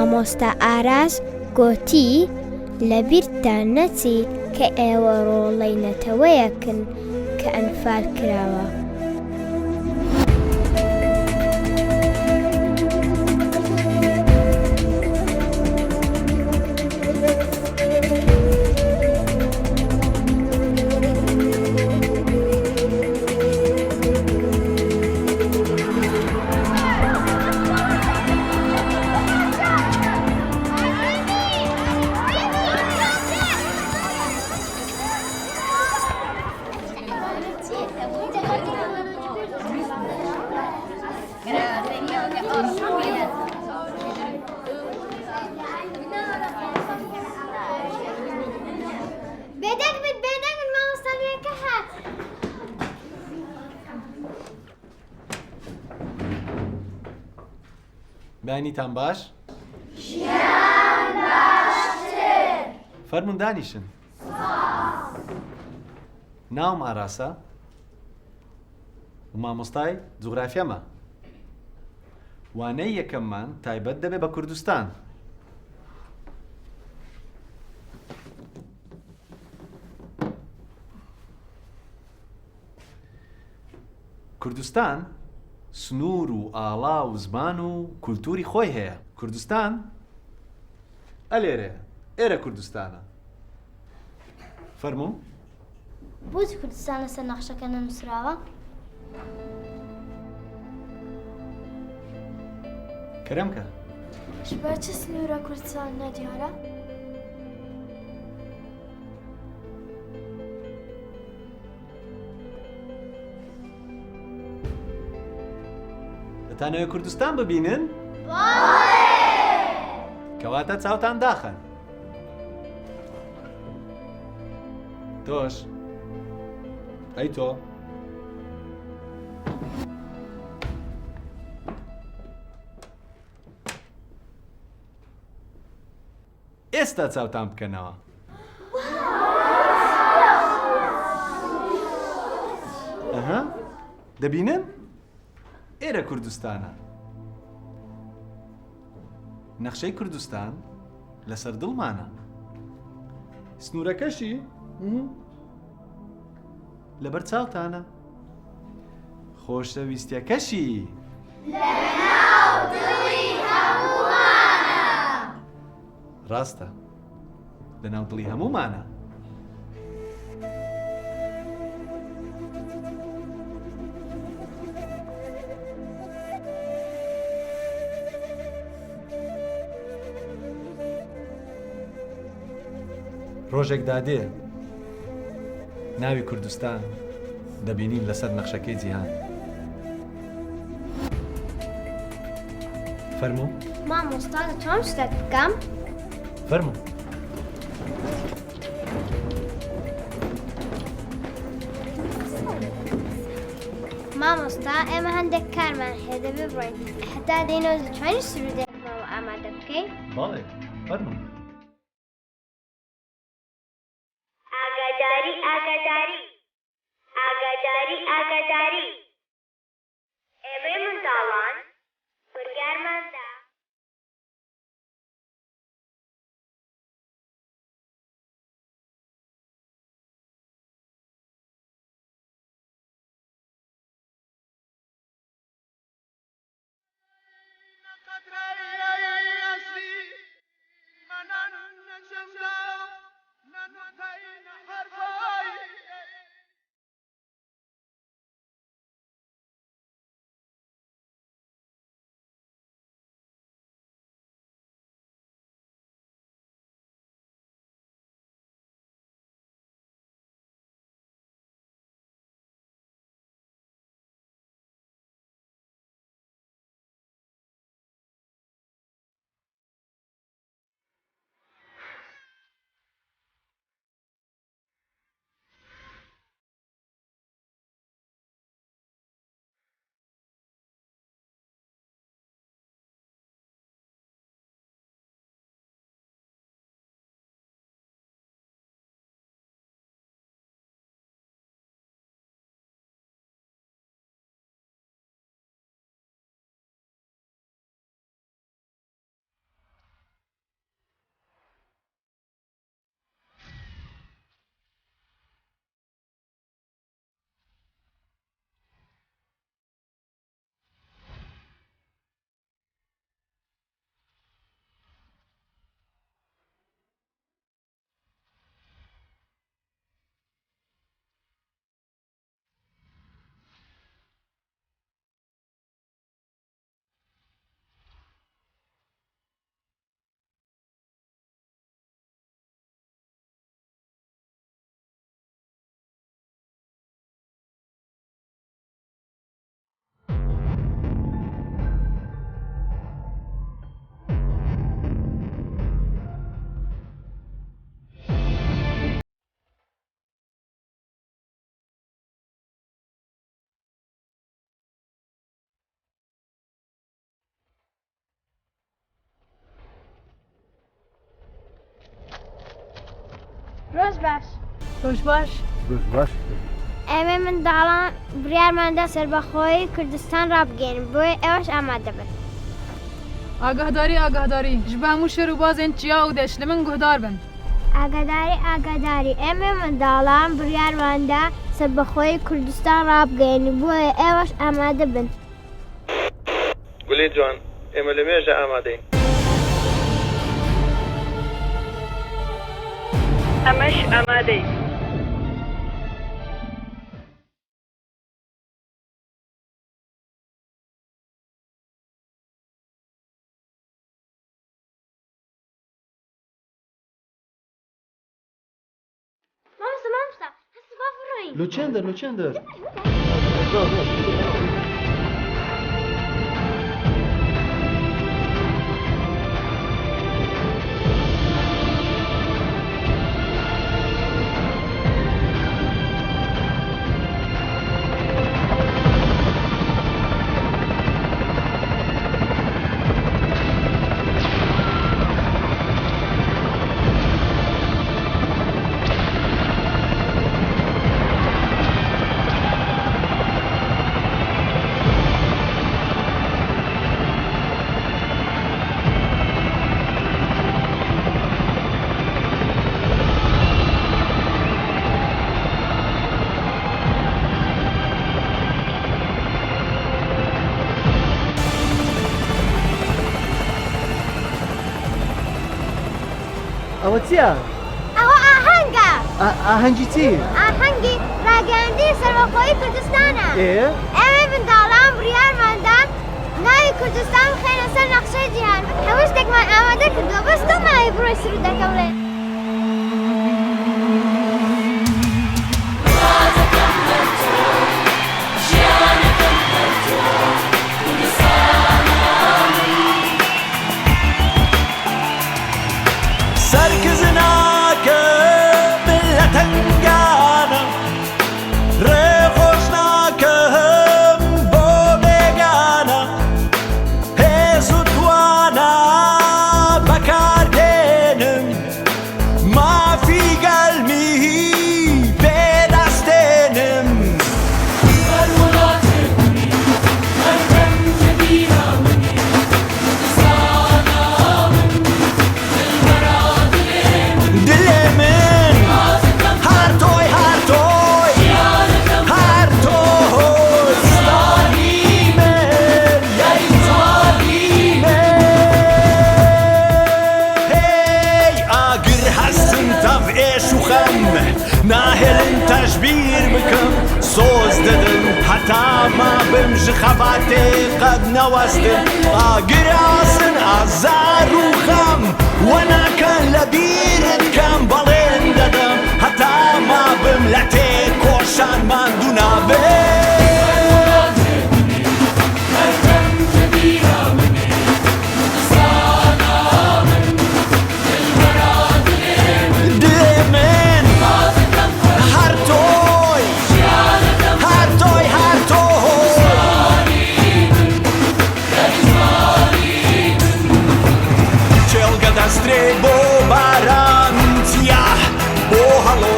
مامۆستا ئاراس گوتی لەبیرتان نەچی کە ئێوە ڕۆڵەی نەتەوەیەکن کە ئەنفال کراوە. بینیتان باش؟ ژیان باشتر. فەرموون دانیشن. ناوم ئاراسە و مامۆستای جوغرافیەمە. وانەی یەکەممان تایبەت دەبێت بە کوردستان. کوردستان سنوور و ئاڵا و زمان و کولتوری خۆی هەیە. کوردستان ئەلێرەیە، ئێرە کوردستانە. فەرموو. بۆچی کوردستان لەسەر نەخشەکە نەنووسراوە؟ کەرەمکە. بۆ چ سنوورە کوردستان نەدیارە؟ دەتانەوێت کوردستان ببینن؟ کەواتە چاوتان داخەن. تۆش؟ ئەی تۆ؟ ئێستا چاوتان بکەنەوە. ئەها، دەبینن؟ ئێرە کوردستانە. نەخشەی کوردستان لەسەر دڵمانە. سنوورەکەشی لەبەر چاوتانە. خۆشەویستیەکەشی لەناو دڵی هەموومانە. ڕاستە، لەناو دڵی هەموومانە. ڕۆژێک دادێ ناوی کوردستان دەبینین لەسەر نەخشەکەی جیهان. فەرموو. مامۆستا دەتوانم شتێک بکەم؟ فەرموو. مامۆستا ئێمە هەندێک کارمان هەیە دەبێ بڕۆین. هەتا دێنەوە دەتوانین سروودێکمەوە ئامادە بکەین؟ بەڵێ، فەرموو. ئاگاداری ئاگاداری ئاگاداری ئاگاداری ئێمەی منداڵان بڕیارماندا من روز باش روز باش ئێمە منداڵان بڕیارماندا سەربەخۆی کوردستان ڕابگەین بۆیە ئێوەش ئامادە بن. ئاگاداری ji bo hemû şer û bazên çiya û deş li min guhdar bin. ئاگاداری ئێمە منداڵان بڕیارماندا سەربەخۆی کوردستان ڕابگەین بۆیە ئێوەش ئامادە بن. گولی جوان ئێمە لە مێژە ئامادەین. ئەمەش ئامادەین. مامۆستا هەست با بڕۆین. لو چەندە؟ ئەوە چییە؟ ئەوە ئاهەنگە. ئاهەنگی چی؟ ئاهەنگی ڕاگەیاندنی سەربەخۆیی کوردستانە. ئێمە منداڵان بڕیارماندا ناوی کوردستان بخێنە سەر نەخشەی جیهان. هەموو شتێکمان ئامادە کردووە بەس تۆ ماوەی بڕۆی سروودەکە بڵێ. ما بمش خباتي قد نوستن قراسن عزار وخم وانا كان لبيرت كان بلين ددم حتى ما بملعتي كوشان من دونا Strebo barantia bo halo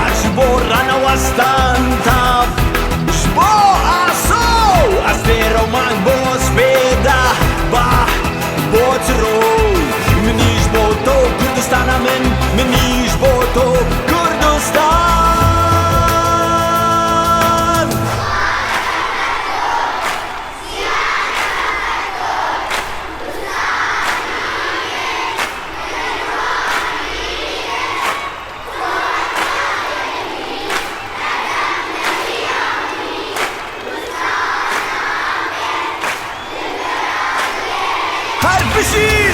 aż bo rana wastanta bo aso astero man bo speda ba botro mniż bo to Kurdistana mniż bo to Kurdistan Bishir!